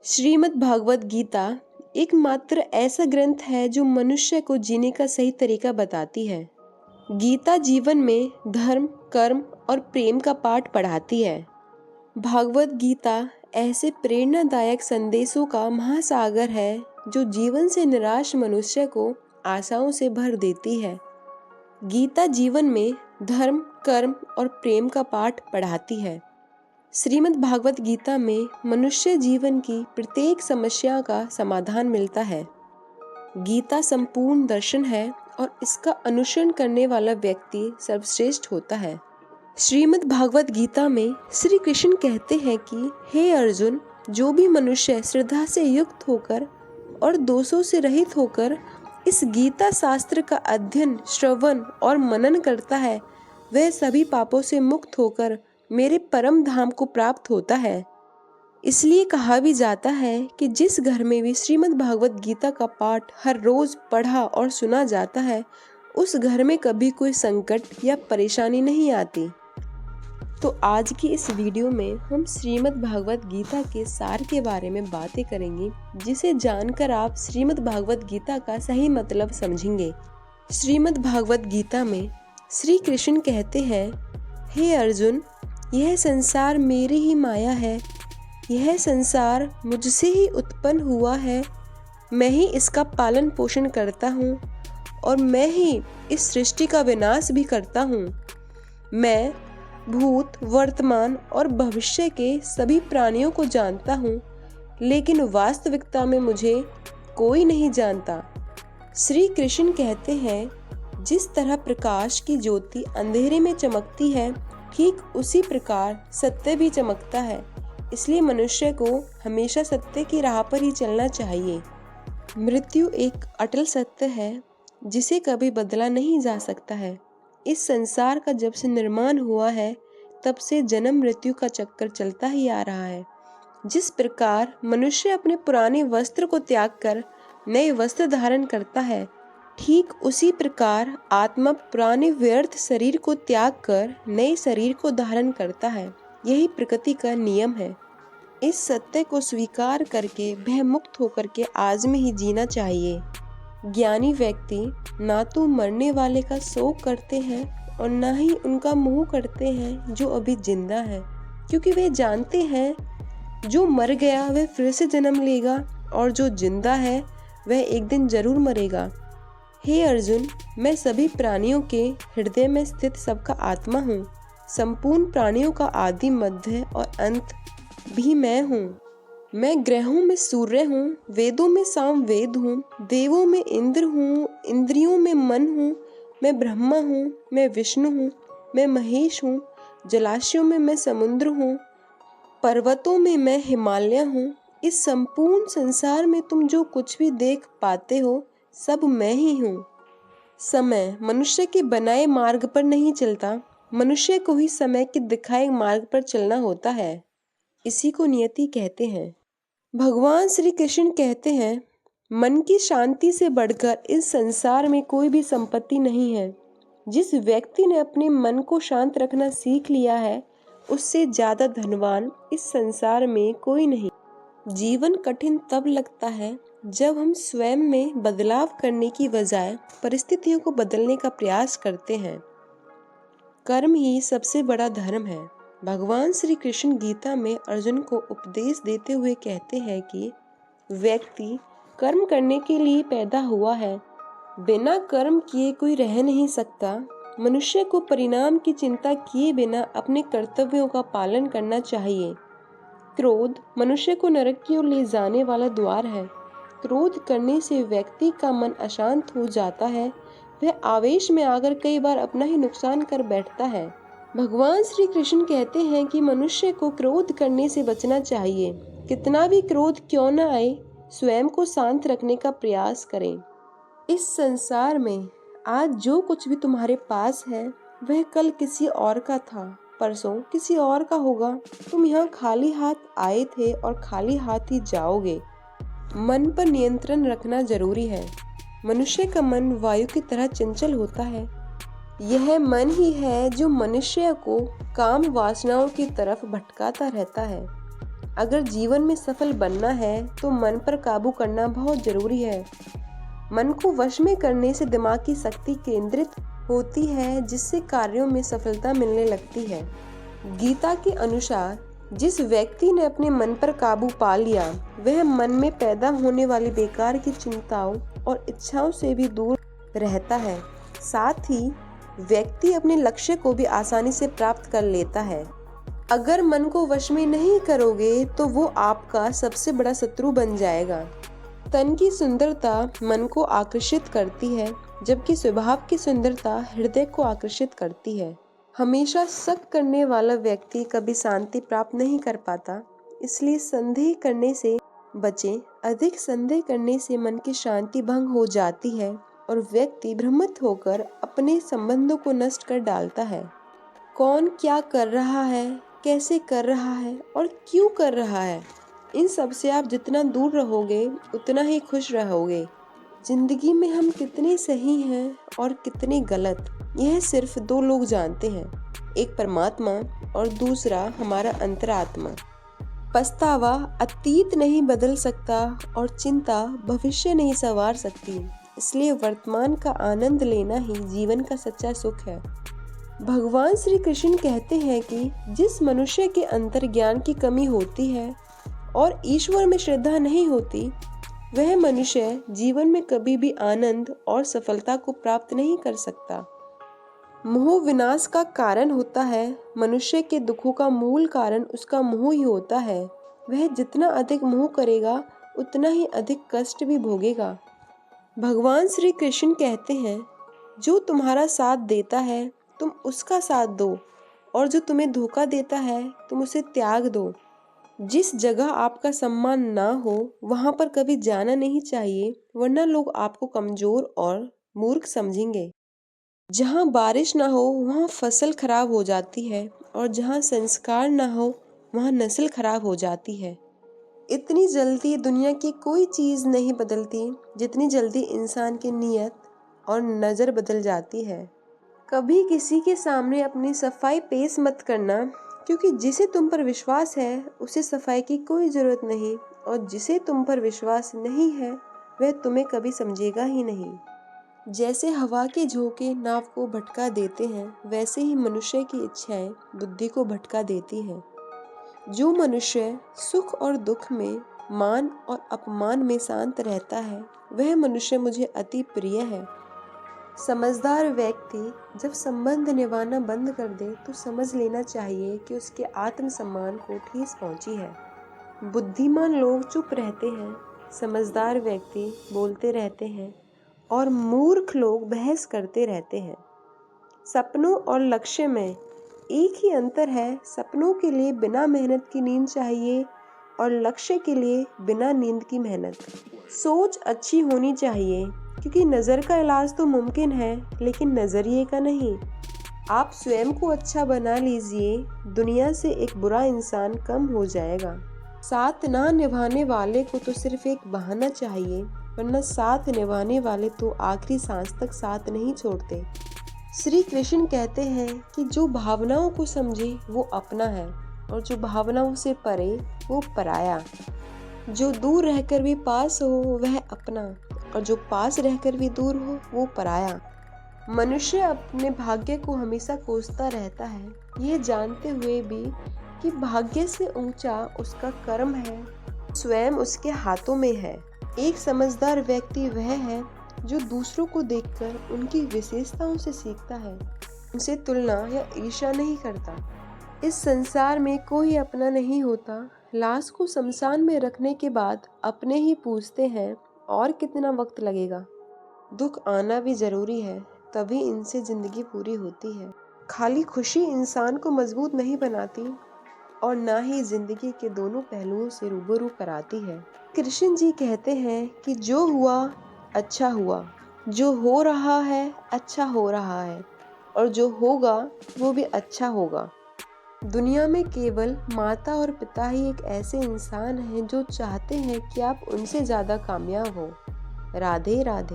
श्रीमद् भागवत गीता एकमात्र ऐसा ग्रंथ है जो मनुष्य को जीने का सही तरीका बताती है। गीता जीवन में धर्म, कर्म और प्रेम का पाठ पढ़ाती है। भागवत गीता ऐसे प्रेरणादायक संदेशों का महासागर है जो जीवन से निराश मनुष्य को आशाओं से भर देती है। गीता जीवन में धर्म, कर्म और प्रेम का पाठ पढ़ाती है। श्रीमद् भागवत गीता में मनुष्य जीवन की प्रत्येक समस्या का समाधान मिलता है। गीता संपूर्ण दर्शन है और इसका अनुसरण करने वाला व्यक्ति सर्वश्रेष्ठ होता है। श्रीमद् भागवत गीता में श्री कृष्ण कहते हैं कि हे अर्जुन, जो भी मनुष्य श्रद्धा से युक्त होकर और दोषों से रहित होकर इस गीता शास्त्र का अध्ययन, श्रवण और मनन करता है, वह सभी पापों से मुक्त होकर मेरे परम धाम को प्राप्त होता है। इसलिए कहा भी जाता है कि जिस घर में भी श्रीमद् भागवत गीता का पाठ हर रोज पढ़ा और सुना जाता है, उस घर में कभी कोई संकट या परेशानी नहीं आती। तो आज की इस वीडियो में हम श्रीमद् भागवत गीता के सार के बारे में बातें करेंगे, जिसे जानकर आप श्रीमद् भागवत गीता का सही मतलब समझेंगे। श्रीमद् भागवत गीता में श्री कृष्ण कहते हैं, हे अर्जुन, यह संसार मेरी ही माया है। यह संसार मुझसे ही उत्पन्न हुआ है। मैं ही इसका पालन पोषण करता हूँ और मैं ही इस सृष्टि का विनाश भी करता हूँ। मैं भूत, वर्तमान और भविष्य के सभी प्राणियों को जानता हूँ, लेकिन वास्तविकता में मुझे कोई नहीं जानता। श्री कृष्ण कहते हैं, जिस तरह प्रकाश की ज्योति अंधेरे में चमकती है, ठीक उसी प्रकार सत्य भी चमकता है। इसलिए मनुष्य को हमेशा सत्य की राह पर ही चलना चाहिए। मृत्यु एक अटल सत्य है जिसे कभी बदला नहीं जा सकता है। इस संसार का जब से निर्माण हुआ है, तब से जन्म मृत्यु का चक्कर चलता ही आ रहा है। जिस प्रकार मनुष्य अपने पुराने वस्त्र को त्याग कर नए वस्त्र धारण करता है, ठीक उसी प्रकार आत्मा पुराने व्यर्थ शरीर को त्याग कर नए शरीर को धारण करता है। यही प्रकृति का नियम है। इस सत्य को स्वीकार करके भय मुक्त होकर के आज में ही जीना चाहिए। ज्ञानी व्यक्ति ना तो मरने वाले का शोक करते हैं और ना ही उनका मोह करते हैं जो अभी जिंदा है, क्योंकि वे जानते हैं जो मर गया वह फिर से जन्म लेगा और जो जिंदा है वह एक दिन जरूर मरेगा। हे अर्जुन, मैं सभी प्राणियों के हृदय में स्थित सबका आत्मा हूँ। संपूर्ण प्राणियों का आदि, मध्य और अंत भी मैं हूँ। मैं ग्रहों में सूर्य हूँ, वेदों में सामवेद हूँ, देवों में इंद्र हूँ, इंद्रियों में मन हूँ, मैं ब्रह्मा हूँ, मैं विष्णु हूँ, मैं महेश हूँ, जलाशयों में मैं समुद्र हूँ, पर्वतों में मैं हिमालय हूँ। इस संपूर्ण संसार में तुम जो कुछ भी देख पाते हो, सब मैं ही हूँ। समय मनुष्य के बनाए मार्ग पर नहीं चलता, मनुष्य को ही समय के दिखाए मार्ग पर चलना होता है। इसी को नियति कहते हैं। भगवान श्री कृष्ण कहते हैं, मन की शांति से बढ़कर इस संसार में कोई भी संपत्ति नहीं है। जिस व्यक्ति ने अपने मन को शांत रखना सीख लिया है, उससे ज्यादा धनवान इस संसार में कोई नहीं। जीवन कठिन तब लगता है जब हम स्वयं में बदलाव करने की बजाय परिस्थितियों को बदलने का प्रयास करते हैं। कर्म ही सबसे बड़ा धर्म है। भगवान श्री कृष्ण गीता में अर्जुन को उपदेश देते हुए कहते हैं कि व्यक्ति कर्म करने के लिए पैदा हुआ है। बिना कर्म किए कोई रह नहीं सकता। मनुष्य को परिणाम की चिंता किए बिना अपने कर्तव्यों का पालन करना चाहिए। क्रोध मनुष्य को नरक की ओर ले जाने वाला द्वार है। क्रोध करने से व्यक्ति का मन अशांत हो जाता है। वह आवेश में आकर कई बार अपना ही नुकसान कर बैठता है। भगवान श्री कृष्ण कहते हैं कि मनुष्य को क्रोध करने से बचना चाहिए। कितना भी क्रोध क्यों न आए, स्वयं को शांत रखने का प्रयास करें। इस संसार में आज जो कुछ भी तुम्हारे पास है, वह कल किसी और का था, परसों किसी और का होगा। तुम यहाँ खाली हाथ आए थे और खाली हाथ ही जाओगे। मन पर नियंत्रण रखना जरूरी है। मनुष्य का मन वायु की तरह चंचल होता है। यह मन ही है जो मनुष्य को काम वासनाओं की तरफ भटकाता रहता है। अगर जीवन में सफल बनना है तो मन पर काबू करना बहुत जरूरी है। मन को वश में करने से दिमाग की शक्ति केंद्रित होती है, जिससे कार्यों में सफलता मिलने लगती है। गीता के अनुसार जिस व्यक्ति ने अपने मन पर काबू पा लिया, वह मन में पैदा होने वाली बेकार की चिंताओं और इच्छाओं से भी दूर रहता है। साथ ही व्यक्ति अपने लक्ष्य को भी आसानी से प्राप्त कर लेता है। अगर मन को वश में नहीं करोगे तो वो आपका सबसे बड़ा शत्रु बन जाएगा। तन की सुंदरता मन को आकर्षित करती है, जबकि स्वभाव की सुंदरता हृदय को आकर्षित करती है। हमेशा शक करने वाला व्यक्ति कभी शांति प्राप्त नहीं कर पाता, इसलिए संदेह करने से बचें। अधिक संदेह करने से मन की शांति भंग हो जाती है और व्यक्ति भ्रमित होकर अपने संबंधों को नष्ट कर डालता है। कौन क्या कर रहा है, कैसे कर रहा है और क्यों कर रहा है, इन सब से आप जितना दूर रहोगे उतना ही खुश रहोगे। जिंदगी में हम कितने सही हैं और कितने गलत, यह सिर्फ दो लोग जानते हैं, एक परमात्मा और दूसरा हमारा अंतरात्मा। पछतावा अतीत नहीं बदल सकता और चिंता भविष्य नहीं संवार सकती, इसलिए वर्तमान का आनंद लेना ही जीवन का सच्चा सुख है। भगवान श्री कृष्ण कहते हैं कि जिस मनुष्य के अंदर ज्ञान की कमी होती है और ईश्वर में श्रद्धा नहीं होती, वह मनुष्य जीवन में कभी भी आनंद और सफलता को प्राप्त नहीं कर सकता। मोह विनाश का कारण होता है। मनुष्य के दुखों का मूल कारण उसका मोह ही होता है। वह जितना अधिक मोह करेगा उतना ही अधिक कष्ट भी भोगेगा। भगवान श्री कृष्ण कहते हैं, जो तुम्हारा साथ देता है तुम उसका साथ दो, और जो तुम्हें धोखा देता है तुम उसे त्याग दो। जिस जगह आपका सम्मान ना हो वहां पर कभी जाना नहीं चाहिए, वरना लोग आपको कमजोर और मूर्ख समझेंगे। जहाँ बारिश ना हो वहाँ फसल खराब हो जाती है, और जहाँ संस्कार ना हो वहाँ नस्ल खराब हो जाती है। इतनी जल्दी दुनिया की कोई चीज़ नहीं बदलती जितनी जल्दी इंसान की नीयत और नज़र बदल जाती है। कभी किसी के सामने अपनी सफाई पेश मत करना, क्योंकि जिसे तुम पर विश्वास है उसे सफाई की कोई ज़रूरत नहीं, और जिसे तुम पर विश्वास नहीं है वह तुम्हें कभी समझेगा ही नहीं। जैसे हवा के झोंके नाव को भटका देते हैं, वैसे ही मनुष्य की इच्छाएं बुद्धि को भटका देती हैं। जो मनुष्य सुख और दुख में, मान और अपमान में शांत रहता है, वह मनुष्य मुझे अति प्रिय है। समझदार व्यक्ति जब संबंध निभाना बंद कर दे तो समझ लेना चाहिए कि उसके आत्मसम्मान को ठेस पहुंची है। बुद्धिमान लोग चुप रहते हैं, समझदार व्यक्ति बोलते रहते हैं, और मूर्ख लोग बहस करते रहते हैं। सपनों और लक्ष्य में एक ही अंतर है। सपनों के लिए बिना मेहनत की नींद चाहिए और लक्ष्य के लिए बिना नींद की मेहनत। सोच अच्छी होनी चाहिए, क्योंकि नज़र का इलाज तो मुमकिन है लेकिन नज़रिए का नहीं। आप स्वयं को अच्छा बना लीजिए, दुनिया से एक बुरा इंसान कम हो जाएगा। साथ ना निभाने वाले को तो सिर्फ एक बहाना चाहिए, वरना साथ निभाने वाले तो आखिरी सांस तक साथ नहीं छोड़ते। श्री कृष्ण कहते हैं कि जो भावनाओं को समझे वो अपना है, और जो भावनाओं से परे वो पराया। जो दूर रहकर भी पास हो वह अपना, और जो पास रहकर भी दूर हो वो पराया। मनुष्य अपने भाग्य को हमेशा कोसता रहता है, यह जानते हुए भी कि भाग्य से ऊंचा उसका कर्म है, स्वयं उसके हाथों में है। एक समझदार व्यक्ति वह है जो दूसरों को देखकर उनकी विशेषताओं से सीखता है, उनसे तुलना या ईर्ष्या नहीं करता। इस संसार में कोई अपना नहीं होता। लाश को शमशान में रखने के बाद अपने ही पूछते हैं और कितना वक्त लगेगा। दुख आना भी जरूरी है, तभी इनसे जिंदगी पूरी होती है। खाली खुशी इंसान को मजबूत नहीं बनाती और ना ही जिंदगी के दोनों पहलुओं से रूबरू कराती है। कृष्ण जी कहते हैं कि जो हुआ अच्छा हुआ, जो हो रहा है अच्छा हो रहा है, और जो होगा वो भी अच्छा होगा। दुनिया में केवल माता और पिता ही एक ऐसे इंसान हैं जो चाहते हैं कि आप उनसे ज़्यादा कामयाब हो। राधे राधे।